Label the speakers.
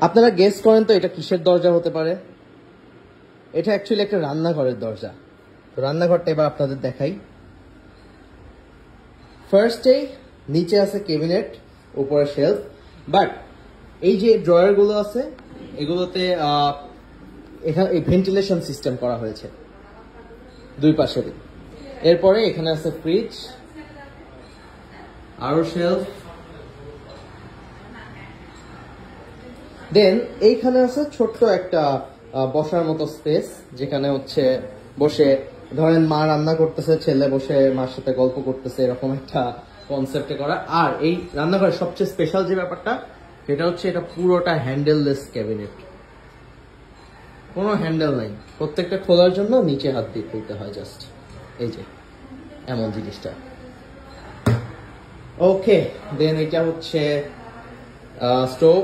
Speaker 1: আপনারা গেস করেন তো এটা কিসের দরজা হতে পারে? এটা অ্যাকচুয়ালি একটা রান্নাঘরের দরজা। তো রান্নাঘরটা এবার আপনাদের দেখাই। ফার্স্টে নিচে আছে ক্যাবিনেট, উপরে শেলফ, বাট এই যে ড্রয়ার গুলো আছে এগুলোতে এখানে ভেন্টিলেশন সিস্টেম করা হয়েছে দুই পাশে। এরপরে এখানে আছে ফ্রিজ, আরো শেলফ, দেন এইখানে আছে ছোট্ট একটা বসার মতো স্পেস, যেখানে হচ্ছে বসে ধরেন মা রান্না করতেছে, ছেলে বসে মার সাথে গল্প করতেছে, এরকম একটা কনসেপ্টে করা। আর এই রান্নাঘরের সবচেয়ে স্পেশাল যে ব্যাপারটা সেটা হচ্ছে এটা পুরোটা হ্যান্ডেললেস ক্যাবিনেট, কোনো হ্যান্ডেল নাই। প্রত্যেকটা খোলার জন্য নিচে হাত দিয়ে খুলতে হয় জাস্ট, এই যে এমন জিনিসটা। ওকে, দেন এটা হচ্ছে স্টোভ।